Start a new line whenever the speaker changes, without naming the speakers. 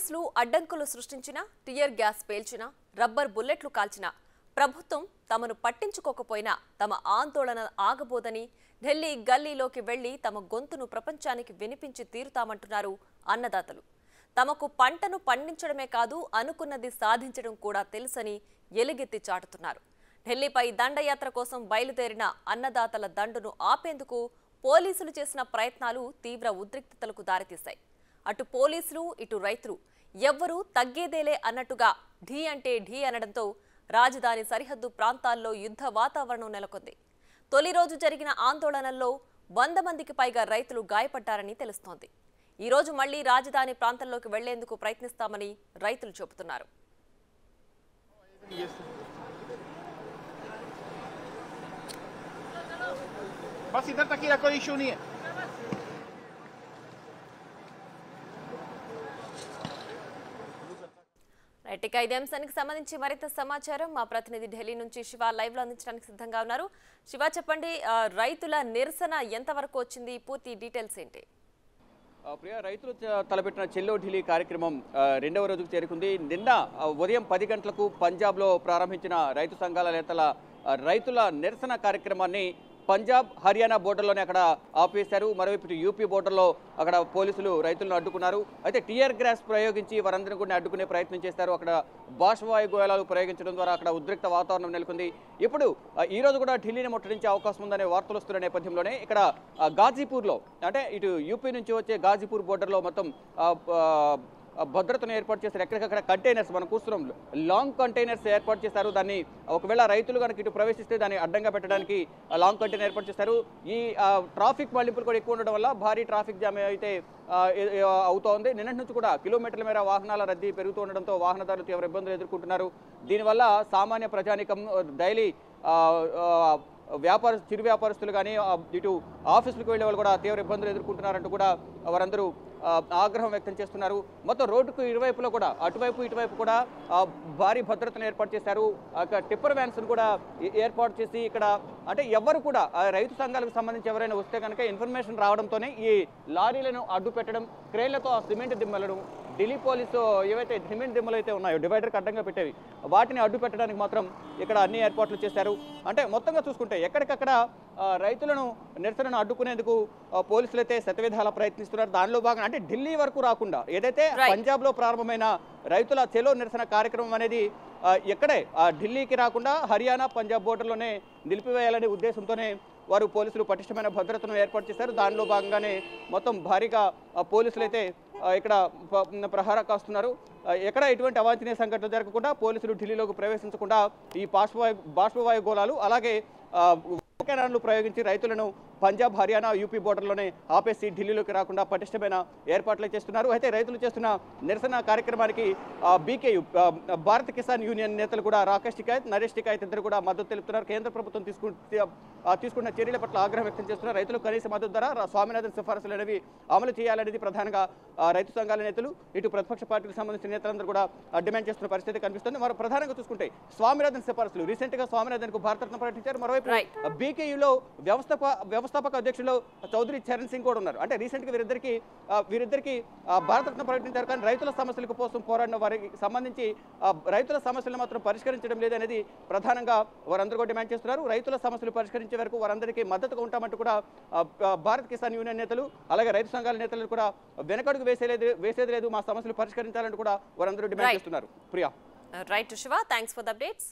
పోలీసులు అడ్డంకులు సృష్టించినా, tear gas పేల్చినా, rubber బుల్లెట్లు కాల్చినా ప్రభుత్వం తమను పట్టించుకోకపోయినా తమ ఆందోళన ఆగబోదని ఢిల్లీ గల్లీలోకి వెళ్లి తమ గొంతును ప్రపంచానికి వినిపించి తీరుతామంటున్నారు అన్నదాతలు. తమకు పంటను పండించడమే కాదు అనుకున్నది సాధించడం కూడా తెలుసని ఎలుగెత్తి చాటుతున్నారు. ఢిల్లీపై దండయాత్ర కోసం బయలుదేరిన అన్నదాతల దండును ఆపేందుకు పోలీసులు చేసిన ప్రయత్నాలు తీవ్ర ఉద్రిక్తతలకు దారితీశాయి. అటు పోలీసులు ఇటు రైతులు ఎవ్వరూ తగ్గేదేలే అన్నట్టుగా ఢీ అంటే ఢీ అనడంతో రాజధాని సరిహద్దు ప్రాంతాల్లో యుద్ధ వాతావరణం నెలకొంది. తొలి రోజు జరిగిన ఆందోళనల్లో 100 మందికి పైగా రైతులు గాయపడ్డారని తెలుస్తోంది. ఈ రోజు మళ్లీ రాజధాని ప్రాంతంలోకి వెళ్లేందుకు ప్రయత్నిస్తామని రైతులు చెబుతున్నారు. ఇక ఇదే అంశానికి సంబంధించి మరింత సమాచారం మా ప్రతినిధి ఢిల్లీ నుంచి శివ లైవ్ లో అందించడానికి సిద్ధంగా ఉన్నారు. శివ, చెప్పండి, రైతుల నిరసన ఎంతవరకు వచ్చింది, పూర్తి డీటెయిల్స్ ఏంటి?
ప్రియ, రైతులు తలపెట్టిన చెల్లో ఢిల్లీ కార్యక్రమం 2వ రోజుకు చేరుకుంది. నిన్న ఉదయం 10 గంటలకు పంజాబ్లో ప్రారంభించిన రైతు సంఘాల నేతల రైతుల నిరసన కార్యక్రమాన్ని పంజాబ్ హర్యానా బోర్డర్లోనే అక్కడ ఆపేశారు. మరోవైపు యూపీ బోర్డర్లో అక్కడ పోలీసులు రైతులను అడ్డుకున్నారు. అయితే టియర్ గ్యాస్ ప్రయోగించి వారందరినీ కూడా అడ్డుకునే ప్రయత్నం చేశారు. అక్కడ బాష్పవాయు గోళాలు ప్రయోగించడం ద్వారా అక్కడ ఉద్రిక్త వాతావరణం నెలకొంది. ఇప్పుడు ఈ రోజు కూడా ఢిల్లీని ముట్టడించే అవకాశం ఉందనే వార్తలు వస్తున్న నేపథ్యంలోనే ఇక్కడ గాజీపూర్లో, అంటే ఇటు యూపీ నుంచి వచ్చే గాజీపూర్ బోర్డర్లో మొత్తం భద్రతను ఏర్పాటు చేశారు. ఎక్కడికక్కడ కంటైనర్స్, మనం కూర్చున్నాం, లాంగ్ కంటైనర్స్ ఏర్పాటు చేశారు. దాన్ని ఒకవేళ రైతులు కనుక ఇటు ప్రవేశిస్తే దాన్ని అడ్డంగా పెట్టడానికి లాంగ్ కంటైనర్ ఏర్పాటు చేశారు. ఈ ట్రాఫిక్ మళ్లింపులు కూడా ఎక్కువ ఉండడం వల్ల భారీ ట్రాఫిక్ జామ్ అయితే అవుతోంది. నిన్నటి నుంచి కూడా కిలోమీటర్ల మేర వాహనాల రద్దీ పెరుగుతూ ఉండడంతో వాహనదారులు తీవ్ర ఇబ్బందులు ఎదుర్కొంటున్నారు. దీనివల్ల సామాన్య ప్రజానికం డైలీ చిరు వ్యాపారస్తులు కానీ ఇటు ఆఫీసులకు వెళ్లే వాళ్ళు కూడా తీవ్ర ఇబ్బందులు ఎదుర్కొంటున్నారంటూ కూడా వారందరూ ఆగ్రహం వ్యక్తం చేస్తున్నారు. మొత్తం రోడ్డుకు ఇరువైపులో కూడా, అటువైపు ఇటువైపు కూడా భారీ భద్రతను ఏర్పాటు చేశారు. టిప్పర్ వ్యాన్స్ కూడా ఏర్పాటు చేసి ఇక్కడ, అంటే ఎవరు కూడా రైతు సంఘాలకు సంబంధించి ఎవరైనా వస్తే కనుక ఇన్ఫర్మేషన్ రావడంతోనే ఈ లారీలను అడ్డు పెట్టడం, క్రేన్లతో సిమెంట్ దిమ్మలను, ఢిల్లీ పోలీసు ఏవైతే సిమెంట్ దిమ్మలు అయితే ఉన్నాయో డివైడర్కి అడ్డంగా పెట్టేవి, వాటిని అడ్డు పెట్టడానికి మాత్రం ఇక్కడ అన్ని ఏర్పాట్లు చేశారు. అంటే మొత్తంగా చూసుకుంటే ఎక్కడికక్కడ రైతులను నిరసనను అడ్డుకునేందుకు పోలీసులు అయితే శతవిధాల ప్రయత్నిస్తున్నారు. దానిలో భాగంగా అంటే ఢిల్లీ వరకు రాకుండా ఏదైతే పంజాబ్లో ప్రారంభమైన రైతుల చెలో నిరసన కార్యక్రమం అనేది ఎక్కడే ఢిల్లీకి రాకుండా హర్యానా పంజాబ్ బోర్డర్లోనే నిలిపివేయాలనే ఉద్దేశంతోనే వారు పోలీసులు పటిష్టమైన భద్రతను ఏర్పాటు చేశారు. దానిలో భాగంగానే మొత్తం భారీగా పోలీసులు అయితే ఇక్కడ ప్రహారా కాస్తున్నారు. ఎక్కడ ఎటువంటి అవాంఛనీయ సంఘటనలు జరగకుండా పోలీసులు ఢిల్లీలోకి ప్రవేశించకుండా ఈ బాష్పవాయు గోళాలు అలాగే కెనాన్లు ప్రయోగించి రైతులను పంజాబ్ హర్యానా యూపీ బోర్డర్లోనే ఆపేసి ఢిల్లీలోకి రాకుండా పటిష్టమైన ఏర్పాట్లు చేస్తున్నారు. అయితే రైతులు చేస్తున్న నిరసన కార్యక్రమానికి బీకేయూ భారత కిసాన్ యూనియన్ నేతలు కూడా రాకేష్ టికాయత్, నరేష్ టికాయత్ ఇద్దరు కూడా మద్దతు తెలుపుతున్నారు. కేంద్ర ప్రభుత్వం తీసుకున్న చర్యల పట్ల ఆగ్రహం వ్యక్తం చేస్తున్నారు. రైతులు కనీస మద్దతు ధర, స్వామినాథన్ సిఫారసులు అనేవి అమలు చేయాలనేది ప్రధానంగా రైతు సంఘాల నేతలు, ఇటు ప్రతిపక్ష పార్టీకి సంబంధించిన నేతలందరూ కూడా డిమాండ్ చేస్తున్న పరిస్థితి కనిపిస్తుంది. మరో ప్రధానంగా చూసుకుంటే స్వామినాథన్ సిఫారసులు, రీసెంట్ గా స్వామినాథన్ కు భారతరత్న ప్రకటించారు. మరోవైపు బీకేయూలో వ్యవస్థాపక అధ్యక్షులు చౌదరి చరణ్ సింగ్ కూడా ఉన్నారు. అంటే రీసెంట్ గా వీరిద్దరికి భారతరత్న ప్రకటించారు. కానీ రైతుల సమస్యల కోసం పోరాడిన వారికి సంబంధించి రైతుల సమస్యలను మాత్రం పరిష్కరించడం లేదనేది ప్రధానంగా వారందరూ కూడా డిమాండ్ చేస్తున్నారు. రైతుల సమస్యలు పరిష్కరించే వరకు వారందరికీ మద్దతుగా ఉంటామంటూ కూడా భారత కిసాన్ యూనియన్ నేతలు అలాగే రైతు సంఘాల నేతలు కూడా వెనకడుగు వేసేది లేదు, మా సమస్యలు పరిష్కరించాలంటూ కూడా వారందరూ డిమాండ్ చేస్తున్నారు. Priya,
right Shiva, thanks for the updates.